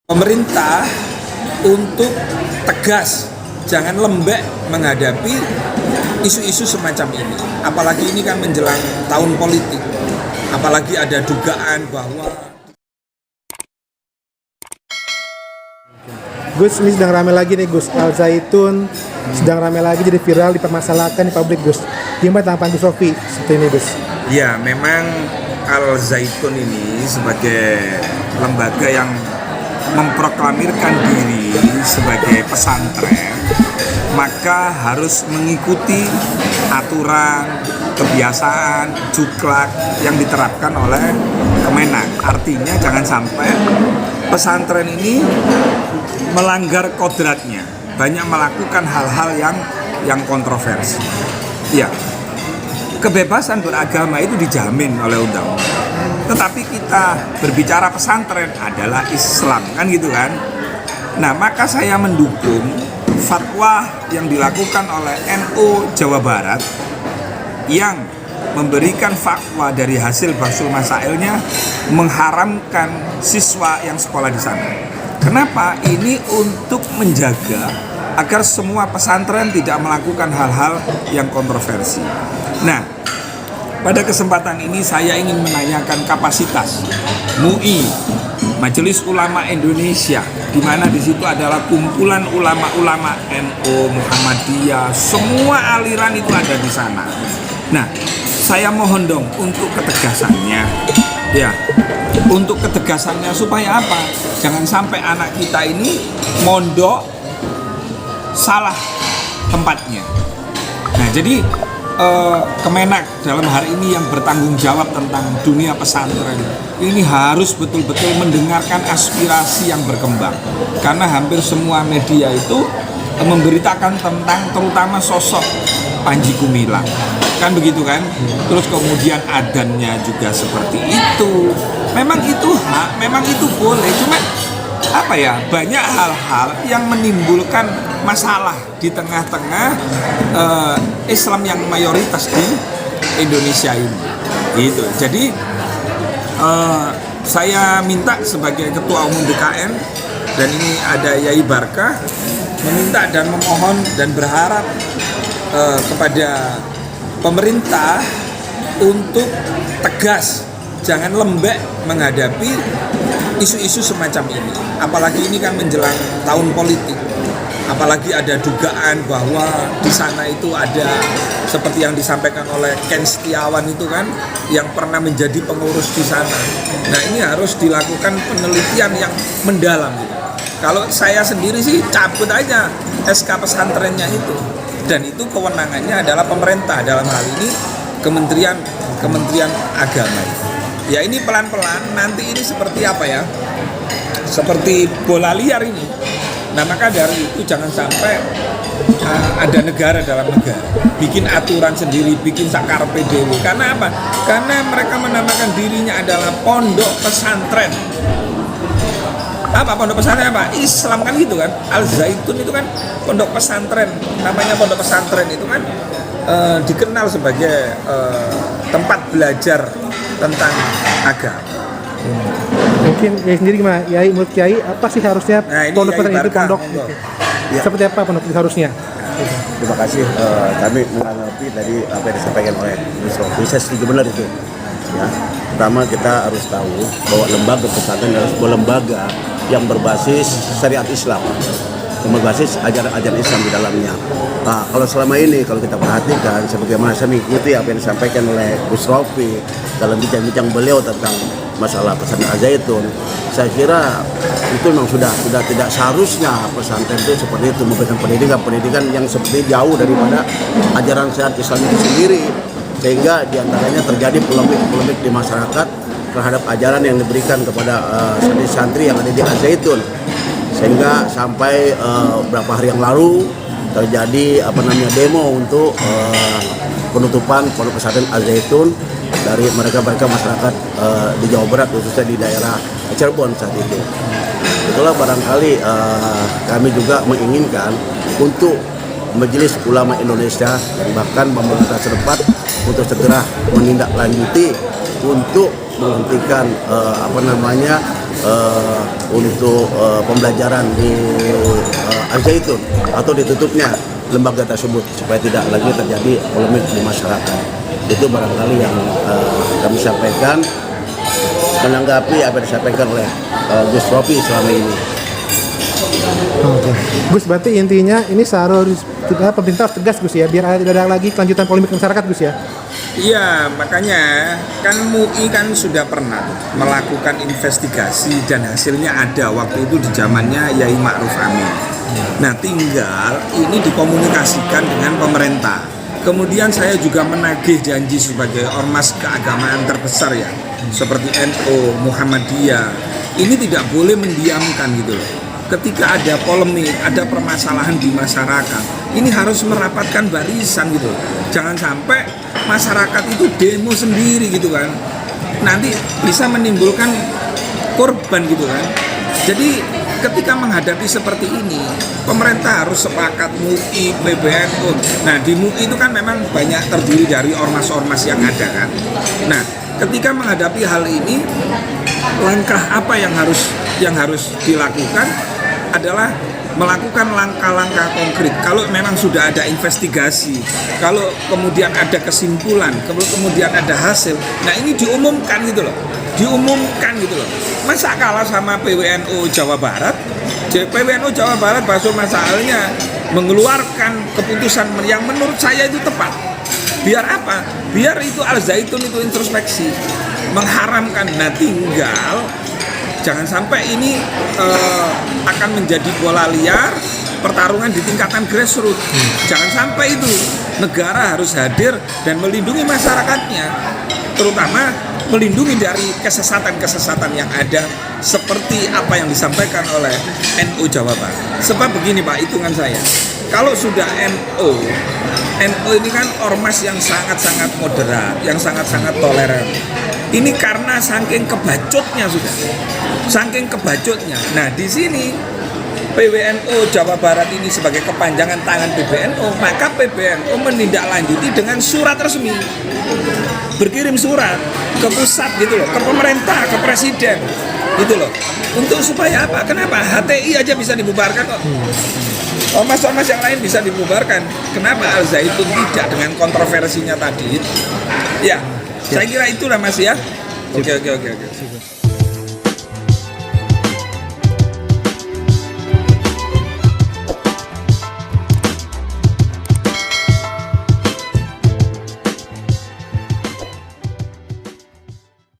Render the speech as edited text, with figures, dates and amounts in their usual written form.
pemerintah untuk tegas, jangan lembek menghadapi isu-isu semacam ini. Apalagi ini kan menjelang tahun politik, apalagi ada dugaan bahwa Gus, ini sedang ramai lagi nih Gus, Al Zaitun sedang ramai lagi, jadi viral, dipermasalahkan di publik Gus. Gimana tanggapan Gus Rofi seperti ini Gus? ya memang Al Zaitun ini sebagai lembaga yang memproklamirkan diri sebagai pesantren, maka harus mengikuti aturan, kebiasaan, juklak yang diterapkan oleh Kemenak. Artinya jangan sampai pesantren ini melanggar kodratnya, banyak melakukan hal-hal yang kontroversi. Ya, kebebasan beragama itu dijamin oleh undang-undang. Tetapi kita berbicara pesantren adalah Islam, kan gitu kan? Nah, maka saya mendukung fatwa yang dilakukan oleh NU Jawa Barat yang memberikan fatwa dari hasil bahsul masailnya mengharamkan siswa yang sekolah di sana. Kenapa? Ini untuk menjaga agar semua pesantren tidak melakukan hal-hal yang kontroversi. Nah, pada kesempatan ini saya ingin menanyakan kapasitas MUI, Majelis Ulama Indonesia, di mana di situ adalah kumpulan ulama-ulama NU, Muhammadiyah, semua aliran itu ada di sana. Nah, saya mohon dong untuk ketegasannya, ya, untuk ketegasannya supaya apa? Jangan sampai anak kita ini mondok salah tempatnya. Nah, jadi Kemenak dalam hal ini yang bertanggung jawab tentang dunia pesantren ini harus betul-betul mendengarkan aspirasi yang berkembang, karena hampir semua media itu memberitakan tentang terutama sosok Panji Gumilang, kan begitu kan? Terus kemudian adannya juga seperti itu. Memang itu hak, memang itu boleh, cuma apa ya, banyak hal-hal yang menimbulkan masalah di tengah-tengah Islam yang mayoritas di Indonesia ini, gitu. Jadi saya minta sebagai Ketua Umum BKN, dan ini ada Yai Barkah, meminta dan memohon dan berharap kepada pemerintah untuk tegas, jangan lembek menghadapi isu-isu semacam ini. Apalagi ini kan menjelang tahun politik, apalagi ada dugaan bahwa di sana itu ada seperti yang disampaikan oleh Ken Setiawan itu kan, yang pernah menjadi pengurus di sana. Nah, ini harus dilakukan penelitian yang mendalam gitu. Kalau saya sendiri sih cabut aja SK pesantrennya itu, dan itu kewenangannya adalah pemerintah, dalam hal ini Kementerian Agama. Ya, ini pelan-pelan nanti ini seperti apa ya, seperti bola liar ini. Nah, maka dari itu jangan sampai ada negara dalam negara bikin aturan sendiri, bikin sakar PDW. Karena apa? Karena mereka menamakan dirinya adalah pondok pesantren. Apa pondok pesantren? Apa? Islam, kan gitu kan? Al Zaitun itu kan pondok pesantren. Namanya pondok pesantren itu kan dikenal sebagai tempat belajar tentang agama. Mungkin Yai sendiri gimana? Yai, menurut Yai apa sih harusnya pondok pesantren itu pondok? Ya. Seperti apa pondok itu harusnya? Terima kasih. Kami menanggapi tadi apa yang disampaikan oleh Gus Rofi. Saya setuju benar itu. Ya, pertama kita harus tahu bahwa lembaga pesantren adalah sebuah lembaga yang berbasis syariat Islam, yang berbasis ajaran-ajaran Islam di dalamnya. Nah, kalau selama ini kalau kita perhatikan, sebagaimana saya mengikuti apa yang disampaikan oleh Gus Rofi dalam bincang-bincang beliau tentang masalah pesantren Al Zaitun, saya kira itu memang sudah tidak seharusnya pesantren itu seperti itu, memberikan pendidikan yang seperti jauh daripada ajaran syariat Islam itu sendiri, sehingga diantaranya terjadi polemik di masyarakat terhadap ajaran yang diberikan kepada santri-santri yang ada di Al Zaitun, sehingga sampai beberapa hari yang lalu terjadi demo untuk penutupan pondok pesantren Al Zaitun dari mereka masyarakat di Jawa Barat, khususnya di daerah Cirebon saat itu. Itulah barangkali kami juga menginginkan untuk Majelis Ulama Indonesia dan bahkan pemerintah setempat untuk segera menindaklanjuti untuk menghentikan untuk pembelajaran di Al Zaitun atau ditutupnya lembaga tersebut supaya tidak lagi terjadi polemik di masyarakat. Itu barangkali yang kami sampaikan menanggapi apa yang disampaikan oleh Gus Rofi selama ini. Oke. Gus, berarti intinya ini seharusnya pemerintah harus tegas Gus ya, biar tidak ada lagi kelanjutan polemik masyarakat Gus ya. Iya, makanya kan MUI kan sudah pernah melakukan investigasi dan hasilnya ada waktu itu di zamannya Yai Ma'ruf Amin. Nah, tinggal ini dikomunikasikan dengan pemerintah. Kemudian saya juga menagih janji sebagai ormas keagamaan terbesar ya, seperti NU, Muhammadiyah. Ini tidak boleh mendiamkan gitu loh. Ketika ada polemik, ada permasalahan di masyarakat, ini harus merapatkan barisan gitu. Jangan sampai masyarakat itu demo sendiri gitu kan. Nanti bisa menimbulkan korban gitu kan. Jadi ketika menghadapi seperti ini, pemerintah harus sepakat MUI, PBNU. Nah, di MUI itu kan memang banyak terdiri dari ormas-ormas yang ada kan. Nah, ketika menghadapi hal ini, langkah apa yang harus dilakukan adalah melakukan langkah-langkah konkret. Kalau memang sudah ada investigasi, kalau kemudian ada kesimpulan, kemudian ada hasil, nah ini diumumkan gitu loh. Masa kalah sama PWNU Jawa Barat? PWNU Jawa Barat Basul Masalahnya mengeluarkan keputusan yang menurut saya itu tepat. Biar apa? Biar itu Al Zaitun itu introspeksi, mengharamkan. Nah, tinggal jangan sampai ini akan menjadi bola liar pertarungan di tingkatan grassroots. Jangan sampai itu. Negara harus hadir dan melindungi masyarakatnya, terutama melindungi dari kesesatan-kesesatan yang ada seperti apa yang disampaikan oleh NU Jawa Barat. Sebab begini Pak, hitungan saya, kalau sudah NU ini kan ormas yang sangat-sangat moderat, yang sangat-sangat toleran. Ini karena saking kebacotnya sudah, saking kebacotnya. Nah, di sini PWNU Jawa Barat ini sebagai kepanjangan tangan PBNU, maka PBNU menindaklanjuti dengan surat resmi, berkirim surat ke pusat gitu loh, ke pemerintah, ke presiden gitu loh, untuk supaya apa? Kenapa? HTI aja bisa dibubarkan kok. Ormas-ormas yang lain bisa dibubarkan. Kenapa Al Zaitun tidak, dengan kontroversinya tadi? Ya, saya kira itulah Mas ya. Oke.